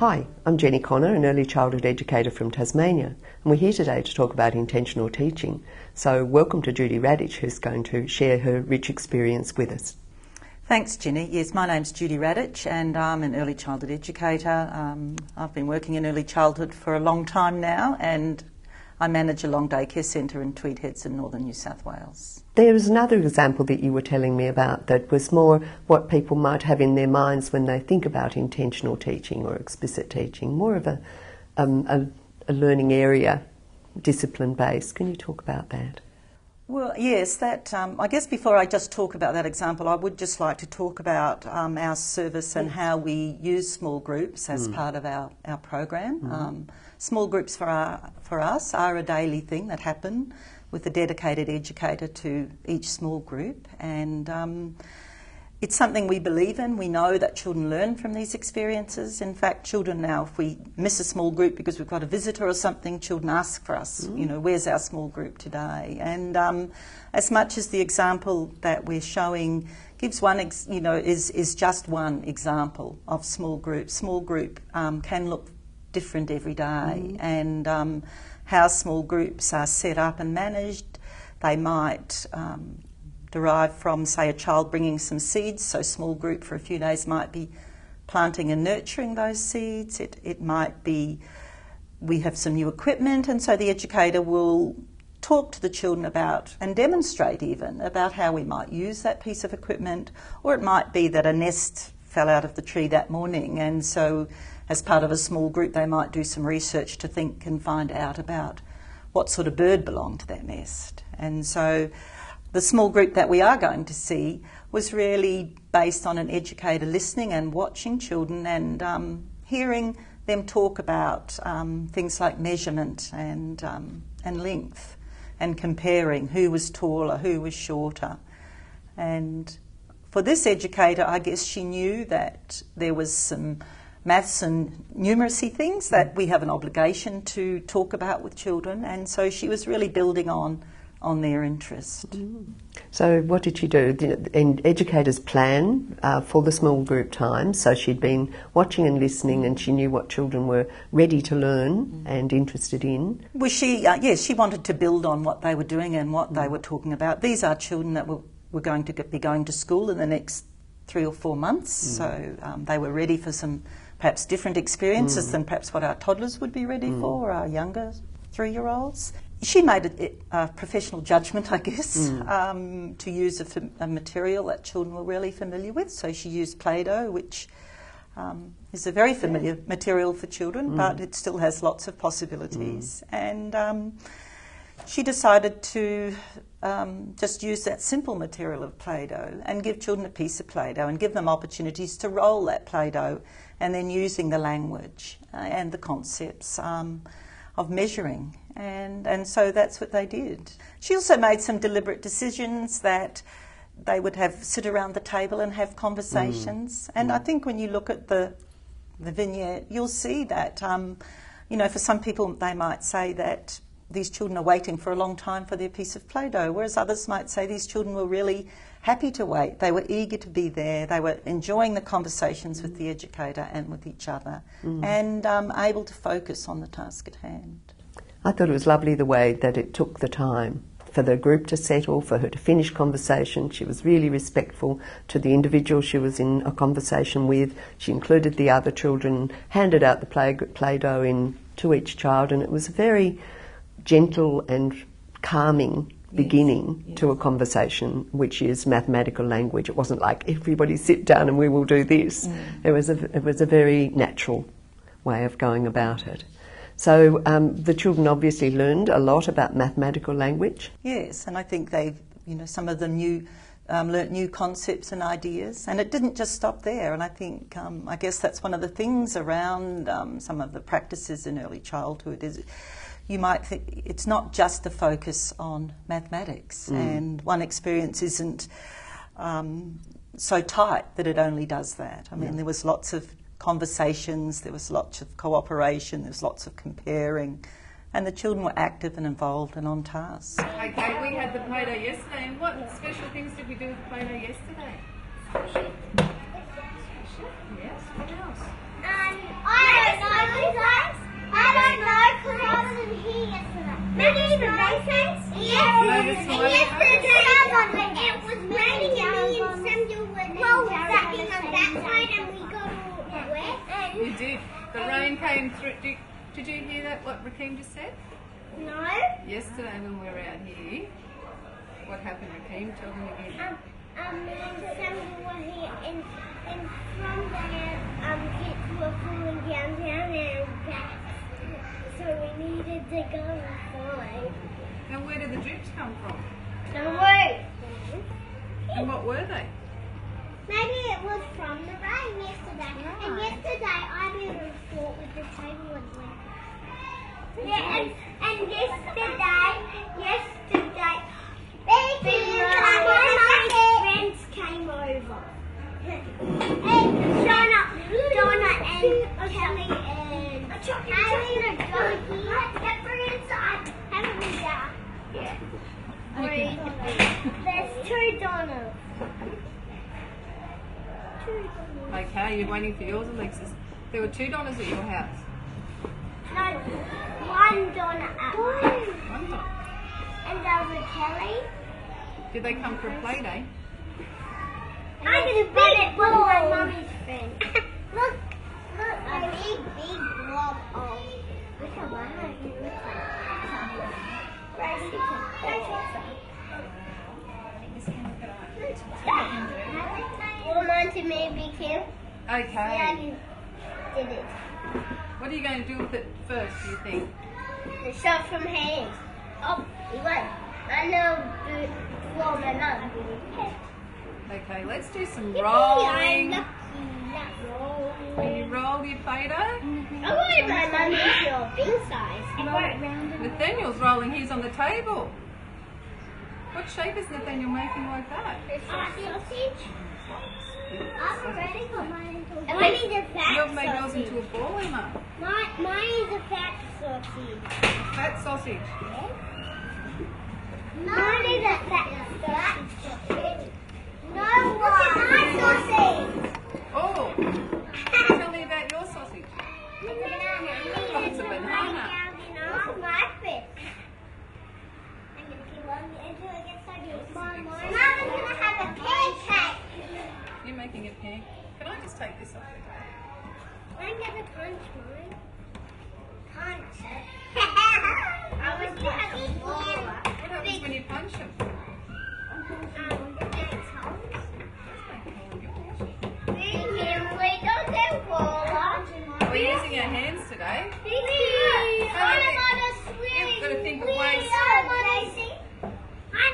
Hi, I'm Jenny Connor, an early childhood educator from Tasmania, and we're here today to talk about intentional teaching. So welcome to Judy Radich, who's going to share her rich experience with us. Thanks, Jenny. Yes, my name's Judy Radich and I'm an early childhood educator. I've been working in early childhood for a long time now, and I manage a long day care centre in Tweed Heads in northern New South Wales. There was another example that you were telling me about that was more what people might have in their minds when they think about intentional teaching or explicit teaching, more of a learning area, discipline-based. Can you talk about that? Well, yes, that I guess before I just talk about that example, I would just like to talk about our service and how we use small groups as part of our program. Small groups for us are a daily thing that happen with a dedicated educator to each small group, and it's something we believe in. We know that children learn from these experiences. In fact, children now, if we miss a small group because we've got a visitor or something, children ask for us, you know, where's our small group today? And as much as the example that we're showing gives one, is just one example of small group. Small group can look different every day, and how small groups are set up and managed, they might derive from, say, a child bringing some seeds. So small group for a few days might be planting and nurturing those seeds. It might be we have some new equipment, and so the educator will talk to the children about and demonstrate even about how we might use that piece of equipment. Or it might be that a nest fell out of the tree that morning, and so as part of a small group they might do some research to think and find out about what sort of bird belonged to that nest. And so the small group that we are going to see was really based on an educator listening and watching children and hearing them talk about things like measurement and length, and comparing who was taller, who was shorter. And for this educator, I guess she knew that there was some maths and numeracy things that we have an obligation to talk about with children, and so she was really building on their interest. So what did she do? And educators plan for the small group time, so she'd been watching and listening, and she knew what children were ready to learn and interested in. Well, yes, she wanted to build on what they were doing and what they were talking about. These are children that were going to be going to school in the next 3 or 4 months, so they were ready for some perhaps different experiences than perhaps what our toddlers would be ready for, or our younger 3-year-olds. She made a professional judgment, I guess, to use a material that children were really familiar with. So she used Play-Doh, which is a very familiar material for children, but it still has lots of possibilities. And she decided to just use that simple material of Play-Doh and give children a piece of Play-Doh and give them opportunities to roll that Play-Doh, and then using the language and the concepts of measuring. And so that's what they did. She also made some deliberate decisions that they would sit around the table and have conversations. And I think when you look at the vignette, you'll see that, for some people they might say that these children are waiting for a long time for their piece of Play-Doh, whereas others might say these children were really happy to wait. They were eager to be there. They were enjoying the conversations with the educator and with each other, and able to focus on the task at hand. I thought it was lovely the way that it took the time for the group to settle, for her to finish conversation. She was really respectful to the individual she was in a conversation with. She included the other children, handed out the Play-Doh to each child, and it was a very gentle and calming beginning to a conversation, which is mathematical language. It wasn't like, everybody sit down and we will do this. It was a very natural way of going about it. So the children obviously learned a lot about mathematical language. Yes, and I think some of them learnt new concepts and ideas, and it didn't just stop there. And I think, I guess that's one of the things around some of the practices in early childhood is you might think it's not just a focus on mathematics, and one experience isn't so tight that it only does that. I mean, there was lots of conversations, there was lots of cooperation, there was lots of comparing, and the children were active and involved and on task. Okay, we had the Play-Doh yesterday, and what special things did we do with the Play-Doh yesterday? Special? Yes, what else? I I don't know because I wasn't here yesterday. Maybe even Macy's? Yes. Yesterday it was raining and me and Samuel were sitting on that side and we got all wet. You did. The rain came through. Did you hear that, what Rakeem just said? No. Yesterday when we were out here, what happened, Rakeem? Tell them again. Me and Samuel were here and from there kids were falling down and back. So we needed to go inside. And where did the drips come from? The roof. And what were they? Maybe it was from the rain yesterday. And yesterday I built a fort with the table and went. Yeah, and yesterday, friends came over. And Donna and Kelly and Harry and Joey. Get inside. Haven't we done? Yeah. There's 2 Donnas. Okay, you're waiting for yours, Alexis. There were 2 Donnas at your house. No, 1 Donna at mine. 1 Donna. And there was a Kelly. Did they come for a play day? I'm going to bet it was my mummy's friend. Look, a big blob of... Look at my hand. Well, mine to maybe Kim. Okay. Yeah, you did it. What are you going to do with it first, do you think? The shot from hands. Oh, he went. I know for my mum. Okay, let's do some rolling. I'm Can you roll your Play-Doh? I wanted my mum to your big size. Nathaniel's rolling his on the table. What shape is Nathaniel making like that? Sausage. I've already got mine into a ball. Mine is a fat You've made yours sausage. into a ball, Emma. Mine is a fat sausage. Fat sausage. Mine is a fat sausage. No one. My sausage. Oh, tell me about your sausage. It's a banana. It's a banana. My fit. I'm going to keep on until it gets soggy. Mama's going to have a pancake. You're making a pan. Can I just take this off the table? I'm going to punch mine. Punch it. I was going to have a ball. What happens when you punch them? We're using our hands today. You've got to think of ways. I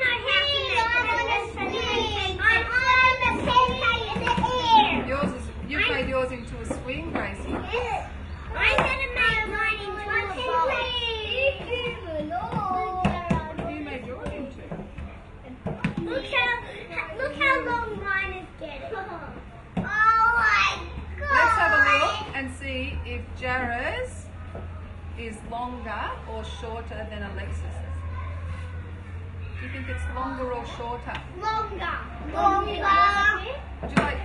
know how to make it. Yours is, you've made yours into a swing, Gracie. I'm going to make mine into a ball. What have you made yours into? Look how long mine is getting. Oh my God. Let's have a look and see if Jara's is longer or shorter than Alexis's. Do you think it's longer or shorter? Longer. Would you like,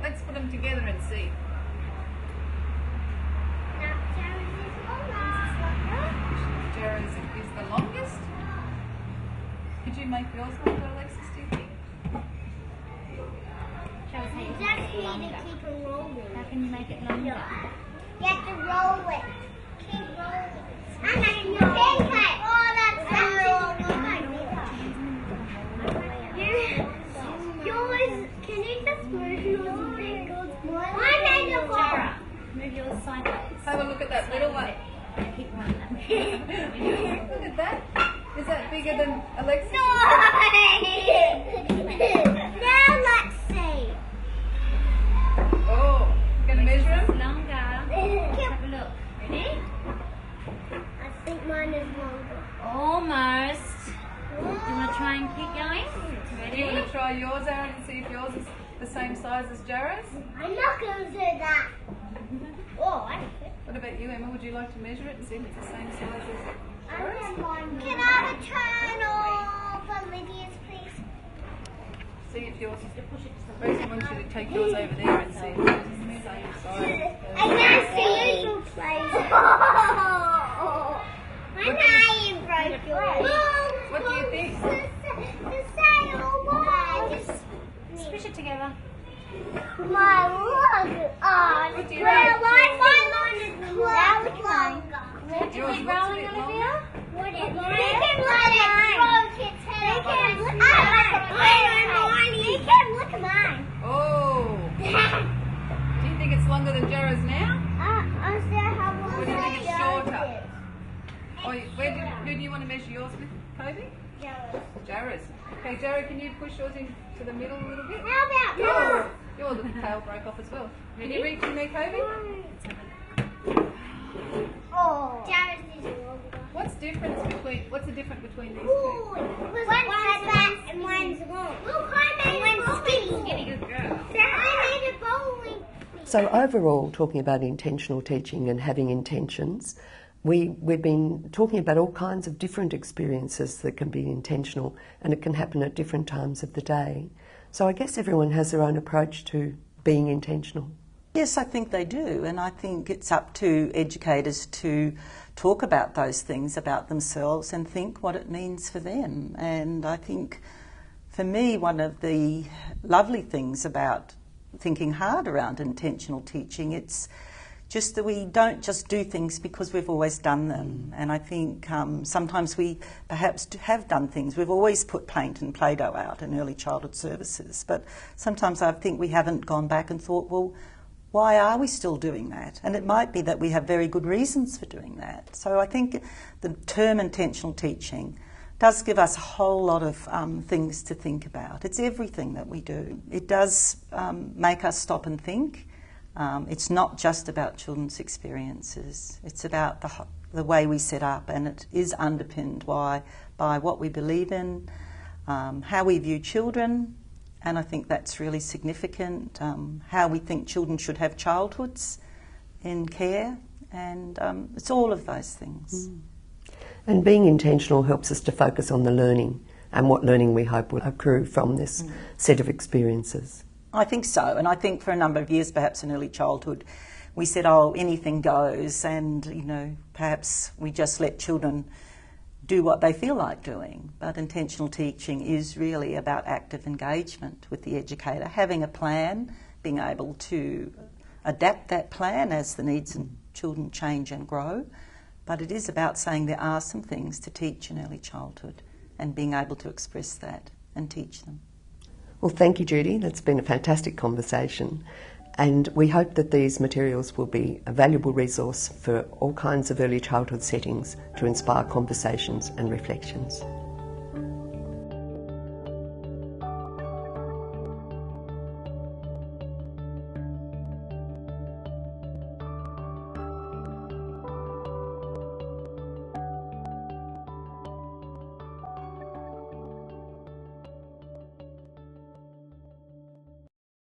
let's put them together and see. Jara's is the longest. Could you make yours longer, Alexis, do you think? You just need to keep it rolling. How can you make it longer? You have to roll it. Keep rolling. I'm making your pancake. Oh, that's yours. Can you just move yours? Mine made a ball. Move yours sideways. Have a look at that little one. Keep one that way. Look at that. Is that bigger than Alexis? No. Now let's see. Oh, gonna measure them? Longer. Have a look. Ready? I think mine is longer. Almost. Do you want to try and keep going? Do Ready? you want to try yours, Aaron, and see if yours is the same size as Jara's? I'm not going to do that. Oh, I think it. What about you, Emma? Would you like to measure it and see if it's the same size as Jara's? Can I return all the Lydia's, please? So see if yours is... Rosie wants you to take yours over there and see if yours is the same size. I can't see you place. My name broke yours. What do you think? The sail wall. Just Squish it together. my look. What do you think? Would you keep rolling, Olivia? Look at mine. Oh! Do you think it's longer than Jara's now? Or do you think it's shorter? Or who do you want to measure yours with, Kobe? Jara's. Okay, Jara, can you push yours into the middle a little bit? How about Your little tail broke off as well. Can you reach in there, Kobe? Jared's is longer. What's the difference between these two? One's fat and one's long. Look, I made a skinny. Good girl. I made a bowling. So overall, talking about intentional teaching and having intentions, we've been talking about all kinds of different experiences that can be intentional, and it can happen at different times of the day. So I guess everyone has their own approach to being intentional. Yes, I think they do, and I think it's up to educators to talk about those things about themselves and think what it means for them. And I think, for me, one of the lovely things about thinking hard around intentional teaching, it's just that we don't just do things because we've always done them. And I think sometimes we perhaps have done things. We've always put paint and Play-Doh out in early childhood services, but sometimes I think we haven't gone back and thought, well, why are we still doing that? And it might be that we have very good reasons for doing that. So I think the term intentional teaching does give us a whole lot of things to think about. It's everything that we do. It does make us stop and think. It's not just about children's experiences. It's about the way we set up, and it is underpinned by what we believe in, how we view children, and I think that's really significant, how we think children should have childhoods in care, and it's all of those things. And being intentional helps us to focus on the learning and what learning we hope will accrue from this set of experiences. I think so, and I think for a number of years, perhaps in early childhood, we said, oh, anything goes, and, perhaps we just let children do what they feel like doing. But intentional teaching is really about active engagement with the educator, having a plan, being able to adapt that plan as the needs of children change and grow. But it is about saying there are some things to teach in early childhood and being able to express that and teach them. Well, thank you, Judy. That's been a fantastic conversation. And we hope that these materials will be a valuable resource for all kinds of early childhood settings to inspire conversations and reflections.